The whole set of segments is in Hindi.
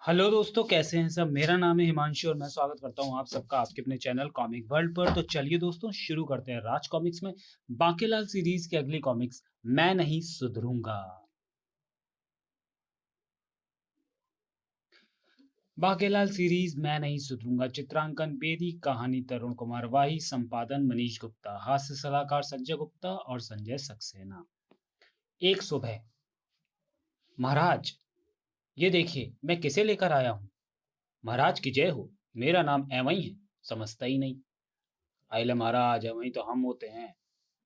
हेलो दोस्तों, कैसे हैं सब? मेरा नाम है हिमांशु और मैं स्वागत करता हूं आप सबका आपके अपने चैनल कॉमिक वर्ल्ड पर। तो चलिए दोस्तों, शुरू करते हैं राज कॉमिक्स में बांकेलाल सीरीज की अगली कॉमिक्स, मैं नहीं सुधरूंगा। बांकेलाल सीरीज मैं नहीं सुधरूंगा, चित्रांकन बेदी, कहानी तरुण कुमार वाही, संपादन मनीष गुप्ता, हास्य सलाहकार संजय गुप्ता और संजय सक्सेना। एक सुबह, महाराज ये देखिए मैं किसे लेकर आया हूँ। महाराज की जय हो, मेरा नाम एवं है, समझता ही नहीं। आइले महाराज, एवं तो हम होते हैं।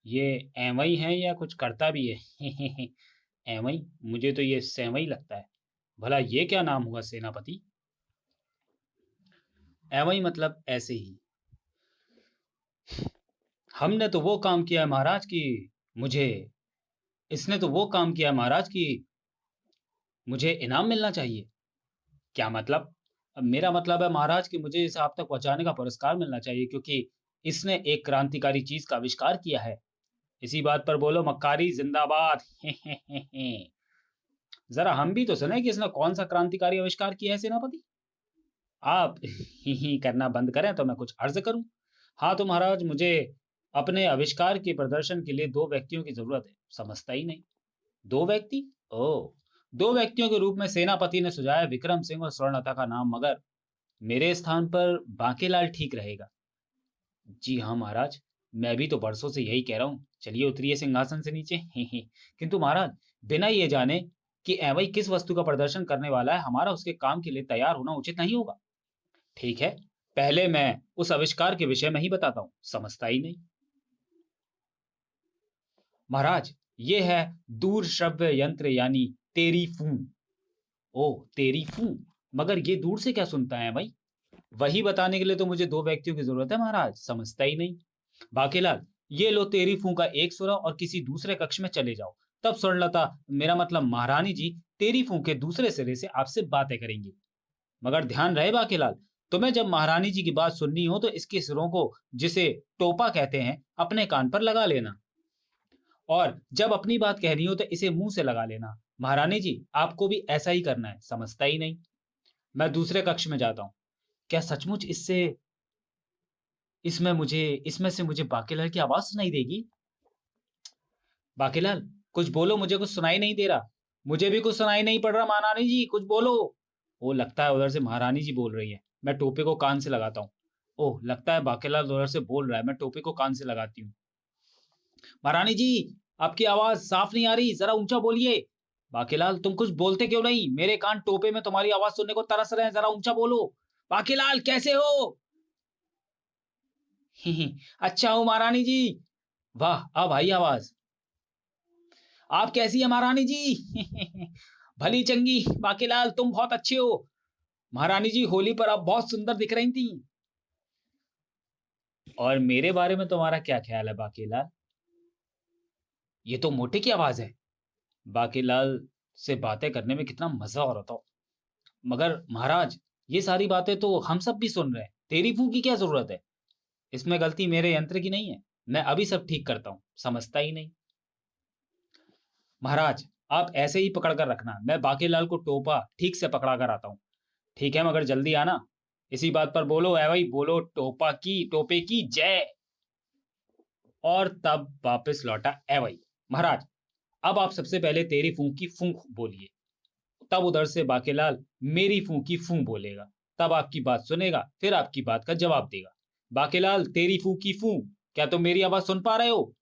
ये एवं ही है या कुछ करता भी है? एवं ही, मुझे तो ये सेवं ही लगता है। भला ये क्या नाम हुआ सेनापति? एवं ही मतलब ऐसे ही। हमने तो वो काम किया है महाराज की, मुझे इसने तो वो काम किया है महाराज की, मुझे इनाम मिलना चाहिए। क्या मतलब? अब मेरा मतलब है महाराज कि मुझे इसे आप तक पहुंचाने का पुरस्कार मिलना चाहिए, क्योंकि इसने एक क्रांतिकारी चीज का आविष्कार किया है। इसी बात पर बोलो मक्कारी जिंदाबाद। जरा हम भी तो सुने कि इसने कौन सा क्रांतिकारी आविष्कार किया है सेनापति। आप ही करना बंद करें तो मैं कुछ अर्ज करूं। हाँ तो महाराज, मुझे अपने आविष्कार के प्रदर्शन के लिए दो व्यक्तियों की जरूरत है, समझता ही नहीं। दो व्यक्ति? ओ, दो व्यक्तियों के रूप में सेनापति ने सुझाया विक्रम सिंह और स्वर्णलता का नाम, मगर मेरे स्थान पर बांकेलाल ठीक रहेगा। जी हाँ महाराज, मैं भी तो बरसों से यही कह रहा हूँ, चलिए उतरिए सिंहासन से नीचे। किंतु महाराज, बिना ये जाने कि एवं किस वस्तु का प्रदर्शन करने वाला है, हमारा उसके काम के लिए तैयार होना उचित नहीं होगा। ठीक है, पहले मैं उस आविष्कार के विषय में ही बताता हूँ, समझता ही नहीं। महाराज, ये है दूर श्रव्य यंत्र यानी तेरी फूं। ओ, तेरी फूं? मगर ये दूर से क्या सुनता है भाई? वही बताने के लिए तो मुझे दो व्यक्तियों की जरूरत है महाराज, समझता ही नहीं। बाकीलाल, ये लो तेरी फूं का एक सुरा और किसी दूसरे कक्ष में चले जाओ। तब स्वर्णलता, मेरा मतलब महारानी जी, तेरी फूं के दूसरे सिरे से आपसे बातें करेंगी। मगर ध्यान रहे बाकीलाल, तुम्हें जब महारानी जी की बात सुननी हो तो इसके सिरों को, जिसे टोपा कहते हैं, अपने कान पर लगा लेना। और जब अपनी बात कहनी हो तो इसे मुंह से लगा लेना। महारानी जी, आपको भी ऐसा ही करना है, समझता ही नहीं। मैं दूसरे कक्ष में जाता हूँ। क्या सचमुच इसमें से मुझे बाकीलाल की आवाज सुनाई देगी? बाकीलाल, कुछ बोलो, मुझे कुछ सुनाई नहीं दे रहा। मुझे भी कुछ सुनाई नहीं पड़ रहा महारानी जी, कुछ बोलो। ओ, लगता है उधर से महारानी जी बोल रही है। मैं टोपे को कान से लगाता हूँ। ओह, लगता है बाकीलाल उधर से बोल रहा है, मैं टोपे को कान से लगाती हूँ। महारानी जी, आपकी आवाज साफ नहीं आ रही, जरा ऊंचा बोलिए। बाकीलाल, तुम कुछ बोलते क्यों नहीं? मेरे कान टोपे में तुम्हारी आवाज सुनने को तरस रहे हैं, जरा ऊंचा बोलो। बाकीलाल, कैसे हो? अच्छा हूँ महारानी जी। वाह, अब आई आवाज। आप कैसी है महारानी जी? भली चंगी। बाकीलाल, तुम बहुत अच्छे हो। महारानी जी, होली पर आप बहुत सुंदर दिख रही थी। और मेरे बारे में तुम्हारा क्या ख्याल है बाकीलाल? ये तो मोटे की आवाज है। बाकीलाल से बातें करने में कितना मजा आ रहा था। मगर महाराज, ये सारी बातें तो हम सब भी सुन रहे हैं, तेरी फूं की क्या जरूरत है? इसमें गलती मेरे यंत्र की नहीं है, मैं अभी सब ठीक करता हूँ, समझता ही नहीं। महाराज, आप ऐसे ही पकड़ कर रखना, मैं बाकीलाल को टोपा ठीक से पकड़ा कर आता हूँ। ठीक है, मगर जल्दी आना। इसी बात पर बोलो ए भाई, बोलो टोपे की जय। और तब वापस लौटा ए भाई। महाराज, अब आप सबसे पहले तेरी फूंक की फूंक बोलिए। तब उधर से बाकीलाल मेरी फूंक की फूंक बोलेगा। तब आपकी बात सुनेगा, फिर आपकी बात का जवाब देगा। बाकीलाल, तेरी फूंक की फूंक, क्या तुम मेरी आवाज सुन पा रहे हो?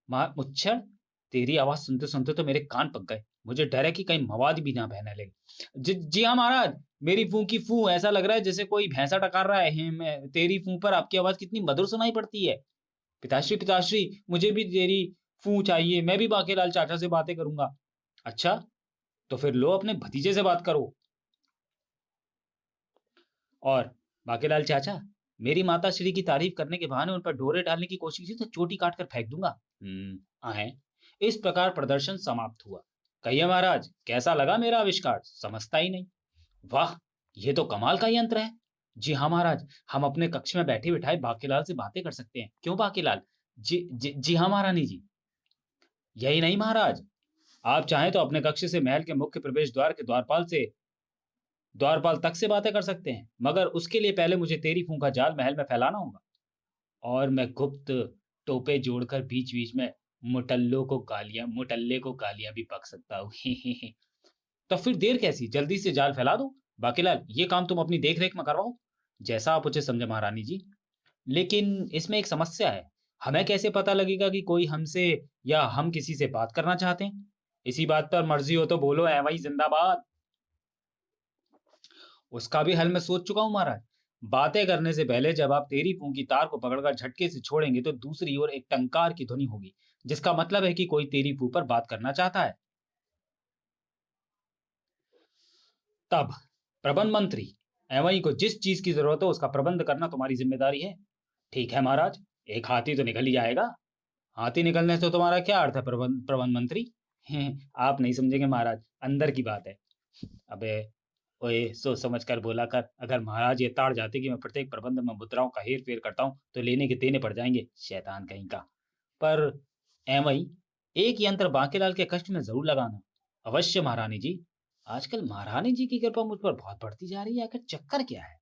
मुच्छर, तेरी आवाज सुनते सुनते तो मेरे कान पक गए। मुझे डर है कि कहीं मवाद भी ना बहने लगे। जी हाँ महाराज, मेरी फूं की फूं, ऐसा लग रहा है जैसे कोई भैंसा टकार रहा है। मैं तेरी फूं पर आपकी आवाज कितनी मधुर सुनाई पड़ती है। पिताश्री पिताश्री, मुझे भी तेरी फूं चाहिए, मैं भी बाकीलाल चाचा से बातें करूंगा। अच्छा, तो फिर लो अपने भतीजे से बात करो। और बाकीलाल चाचा, मेरी माता श्री की तारीफ करने के बहाने उन पर डोरे डालने की कोशिश की तो चोटी काट कर फेंक दूंगा। आहे। इस प्रकार प्रदर्शन समाप्त हुआ। कहिए महाराज, कैसा लगा मेरा आविष्कार? समझता ही नहीं। वाह, ये तो कमाल का यंत्र है। जी हाँ महाराज, हम अपने कक्ष में बैठे बिठाए बाकीलाल से बातें कर सकते हैं, क्यों बाकीलाल? जी हाँ महारानी जी। यही नहीं महाराज, आप चाहें तो अपने कक्ष से महल के मुख्य प्रवेश द्वार के द्वारपाल तक से बातें कर सकते हैं, मगर उसके लिए पहले मुझे तेरी फूं का जाल महल में फैलाना होगा। और मैं गुप्त टोपे जोड़कर बीच-बीच में मुटल्ले को गालियाँ भी बक सकता हूँ। तो फिर देर कैसी? जल्दी से जाल फैला दो। बाकीलाल, ये काम तुम अपनी देख-रेख में करवाओ, जैसा आप उचित समझे महारानी जी। लेकिन इसमें एक समस्या है। हमें कैसे पता लगेगा कि कोई हमसे या हम किसी से बात करना चाहते हैं? इसी बात पर मर्ज़ी हो तो बोलो, ऐ वही ज़िंदाबाद। उसका भी हल मैं सोच चुका हूँ महाराज। बातें करने से पहले जब आप तेरी फूंक की तार को पकड़कर झटके से छोड़ेंगे तो दूसरी ओर एक टंकार की ध्वनि होगी, जिसका मतलब है कि कोई तेरी फूंक पर बात करना चाहता है। तब प्रबंध मंत्री, एवं को जिस चीज की जरूरत हो उसका प्रबंध करना तुम्हारी जिम्मेदारी है। ठीक है महाराज, एक हाथी तो निकल ही आएगा। हाथी निकलने से तुम्हारा क्या अर्थ है प्रबंध प्रबंध मंत्री? आप नहीं समझेंगे महाराज, अंदर की बात है। अबे ओए, सोच समझ कर बोला कर। अगर महाराज ये ताड़ जाते कि मैं प्रत्येक प्रबंध में मुद्राओं का हेर फेर करता हूँ तो लेने के देने पड़ जाएंगे, शैतान कहीं का। पर एवं एक यंत्र बांकेलाल के कष्ट में जरूर लगाना। अवश्य महारानी जी। आजकल महारानी जी की कृपा मुझ पर बहुत बढ़ती जा रही है, आखिर चक्कर क्या है?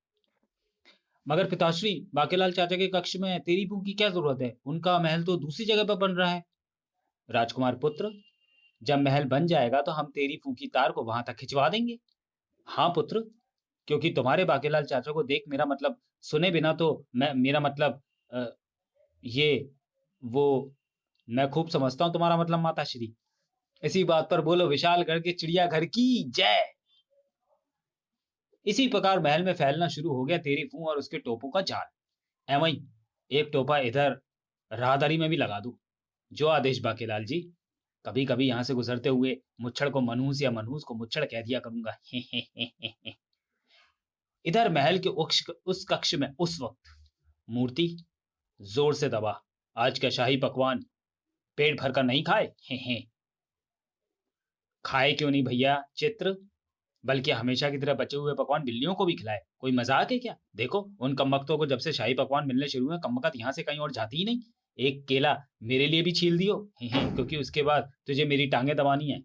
मगर पिताश्री, बाकेलाल चाचा के कक्ष में तेरी बहू की क्या जरूरत है? उनका महल तो दूसरी जगह पर बन रहा है। राजकुमार पुत्र, जब महल बन जाएगा तो हम तेरी फूकी तार को वहां तक खिंचवा देंगे। हाँ पुत्र, क्योंकि तुम्हारे बाकेलाल चाचा को देख मेरा मतलब सुने बिना तो मैं मेरा मतलब अ, ये वो मैं खूब समझता हूँ तुम्हारा मतलब माताश्री। इसी बात पर बोलो, विशालगढ़ के चिड़ियाघर की जय। इसी प्रकार महल में फैलना शुरू हो गया तेरी फूं और उसके टोपों का जाल। एवं एक टोपा इधर राहदारी में भी लगा दूं। जो आदेश बाकेलाल जी। कभी कभी यहाँ से गुजरते हुए मुच्छड़ को मनहूस या मनहूस को मुच्छड़ कह दिया करूंगा। इधर महल के उस कक्ष में उस वक्त मूर्ति जोर से दबा। आज का शाही पकवान पेट भर कर नहीं खाए? खाए क्यों नहीं भैया चित्र, बल्कि हमेशा की तरह बचे हुए पकवान बिल्लियों को भी खिलाए। कोई मजाक है क्या? देखो, उन कमबख्तों को जब से शाही पकवान मिलने शुरू हुए, कमबख्त यहाँ से कहीं और जाती ही नहीं। एक केला मेरे लिए भी छील दियो। क्योंकि उसके बाद तुझे मेरी टांगे दबानी है।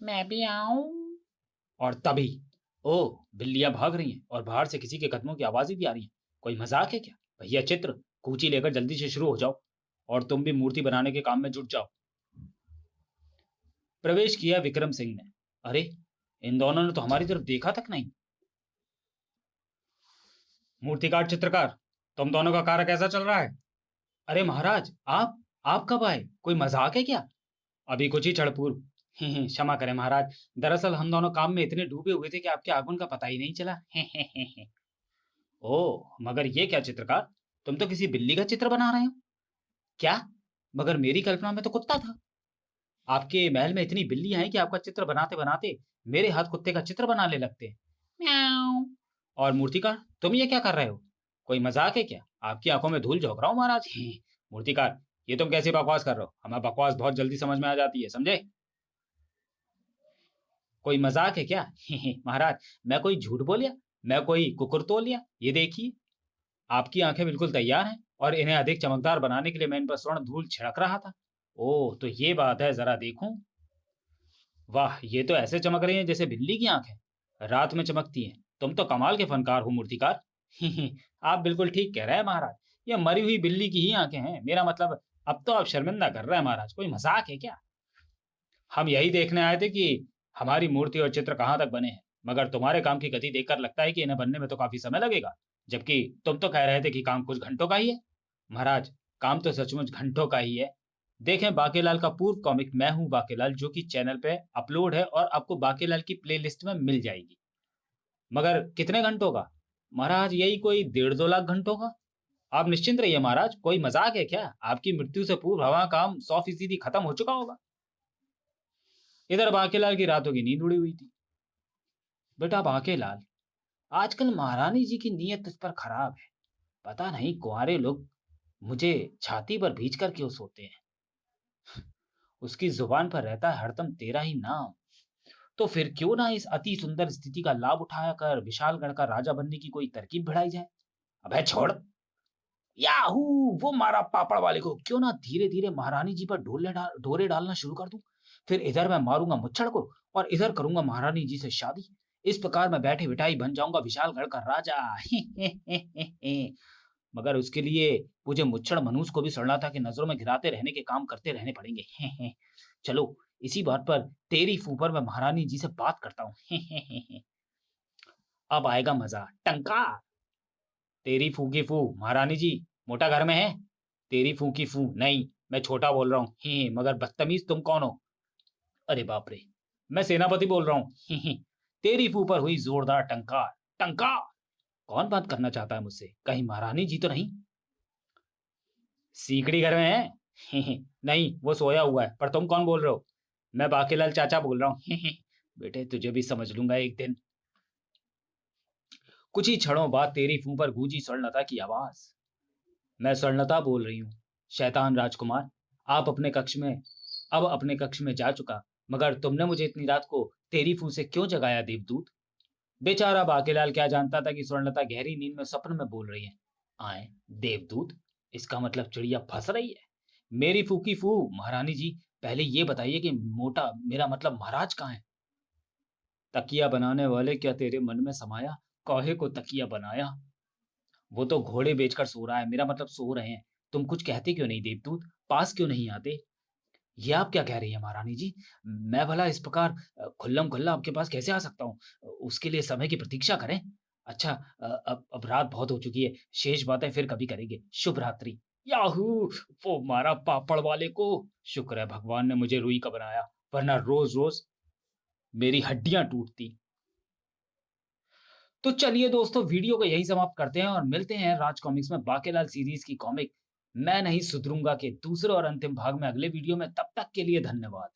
मैं भी आऊं। और तभी ओह, बिल्लियां भाग रही हैं और बाहर से किसी के कदमों की आवाजें भी आ रही हैं। कोई मजाक है क्या? भैया चित्र, कूची लेकर जल्दी से शुरू हो जाओ और तुम भी मूर्ति बनाने के काम में जुट जाओ। प्रवेश किया विक्रम सिंह ने। अरे, इन दोनों ने तो हमारी तरफ देखा तक नहीं। मूर्तिकार चित्रकार, तुम दोनों का कार्य कैसा चल रहा है? अरे महाराज, आप कब आए? कोई मजाक है क्या? अभी कुछ ही क्षण पूर्व। क्षमा करें महाराज, दरअसल हम दोनों काम में इतने डूबे हुए थे कि आपके आगमन का पता ही नहीं चला। ओह, मगर ये क्या चित्रकार, तुम तो किसी बिल्ली का चित्र बना रहे हो। क्या? मगर मेरी कल्पना में तो कुत्ता था। आपके महल में इतनी बिल्लियां हैं कि आपका चित्र बनाते बनाते मेरे हाथ कुत्ते का चित्र बनाने लगते हैं। म्याऊं। और मूर्तिकार, तुम ये क्या कर रहे हो? कोई मजाक है क्या? आपकी आंखों में धूल झोंक रहा हूँ महाराज। मूर्तिकार, ये तुम कैसी बकवास कर रहे हो? हमें बकवास बहुत जल्दी समझ में आ जाती है, समझे? कोई मजाक है क्या? महाराज, मैं कोई झूठ बोलिया? मैं कोई कुकुर तोल लिया? ये देखिए, आपकी आंखें बिल्कुल तैयार हैं और इन्हें अधिक चमकदार बनाने के लिए मैं इन पर स्वर्ण धूल छिड़क रहा था। ओह, तो ये बात है, जरा देखूं। वाह, ये तो ऐसे चमक रही हैं जैसे बिल्ली की आंखें रात में चमकती हैं। तुम तो कमाल के फनकार हो मूर्तिकार। आप बिल्कुल ठीक कह रहे हैं महाराज, ये मरी हुई बिल्ली की ही आंखें हैं। मेरा मतलब, अब तो आप शर्मिंदा कर रहे हैं महाराज, कोई मजाक है क्या? हम यही देखने आए थे कि हमारी मूर्ति और चित्र कहाँ तक बने हैं, मगर तुम्हारे काम की गति देखकर लगता है कि इन्हें बनने में तो काफी समय लगेगा। जबकि तुम तो कह रहे थे कि काम कुछ घंटों का ही है। महाराज, काम तो सचमुच घंटों का ही है। देखें, बाकेलाल का पूर्व कॉमिक मैं हूं बाकेलाल, जो कि चैनल पे अपलोड है और आपको बाकेलाल की प्लेलिस्ट में मिल जाएगी। मगर कितने घंटों का? महाराज, यही कोई 1.5-2 लाख घंटों का। आप निश्चिंत रहिए महाराज, कोई मजाक है क्या? आपकी मृत्यु से पूर्व हवा काम 100% खत्म हो चुका होगा। इधर बाकेलाल की रातों की नींद उड़ी हुई थी। बेटा बाकेलाल, आजकल महारानी जी की नीयत तुझ पर खराब है। पता नहीं कुंवारे लोग मुझे छाती पर भींच कर क्यों सोते हैं। उसकी जुबान पर रहता है हरदम तेरा ही नाम। तो फिर क्यों ना इस अति सुंदर स्थिति का लाभ उठाया कर विशालगढ़ का राजा बनने की कोई तरकीब भिड़ाई जाए। अबे छोड़, याहू! वो मारा पापड़ वाले को। क्यों ना धीरे-धीरे महारानी जी पर डोरे डालना शुरू कर दूँ। फिर इधर मैं मारूँगा मुच्छड़ को और इधर करूँगा महारानी जी से शादी। इस प्रकार मैं बैठे-बिठाई बन जाऊँगा विशालगढ़ का राजा। मगर उसके लिए मुझे मुच्छड़ मनहूस को भी सरलता की नज़रों में गिराते रहने के काम करते रहने पड़ेंगे। चलो, इसी बात पर तेरी फूँ पर मैं महारानी जी से बात करता हूँ। अब आएगा मज़ा। टंकार! तेरी फूँ की फूँ, महारानी जी, मोटा घर में है? तेरी फूँ की फूँ, नहीं, मैं छोटा बोल रहा हूँ। मगर बदतमीज़ तुम कौन हो? अरे बाप रे! मैं सेनापति बोल रहा हूँ। तेरी फूँ पर हुई ज़ोरदार टंकार। टंकार! कौन बात करना चाहता है मुझसे? कहीं महारानी जी तो नहीं? सीकड़ी घर में है? नहीं, वो सोया हुआ है, पर तुम कौन बोल रहे हो? मैं बांकेलाल चाचा बोल रहा हूँ। बेटे तुझे भी समझ लूँगा एक दिन। कुछ ही क्षणों बाद तेरी फूँ पर गूंजी स्वर्णलता की आवाज़। मैं स्वर्णलता बोल रही हूँ। शैतान राजकुमार, आप अपने कक्ष में अब अपने कक्ष में जा चुका, मगर तुमने मुझे इतनी रात को तेरी फूँ से क्यों जगाया देवदूत? बेचारा बांकेलाल क्या जानता था कि स्वर्णलता गहरी नींद में सपन में बोल रही है। आए, देवदूत, इसका मतलब चिड़िया फंस रही है। मेरी फूकी फू, महारानी जी, पहले ये बताइए कि मोटा मेरा मतलब महाराज कहाँ है? तकिया बनाने वाले क्या तेरे मन में समाया? काहे को तकिया बनाया? वो तो घोड़े बेचकर सो रहा है, मेरा मतलब सो रहे हैं। तुम कुछ कहते क्यों नहीं देवदूत? पास क्यों नहीं आते? ये आप क्या कह रही हैं महारानी जी? मैं भला इस प्रकार खुल्लम-खुल्ला आपके पास कैसे आ सकता हूँ? उसके लिए समय की प्रतीक्षा करें। अच्छा, अब रात बहुत हो चुकी है, शेष बातें फिर कभी करेंगे। शुभ रात्रि। याहू! वो मारा पापड़ वाले को। शुक्र है भगवान ने मुझे रुई का बनाया, वरना रोज़-रोज़ मेरी हड्डियाँ टूटती। तो चलिए दोस्तों, वीडियो को यहीं समाप्त करते हैं और मिलते हैं राज कॉमिक्स में बाकेलाल सीरीज़ की कॉमिक मैं नहीं सुधरूँगा के दूसरे और अंतिम भाग में अगले वीडियो में। तब तक के लिए धन्यवाद।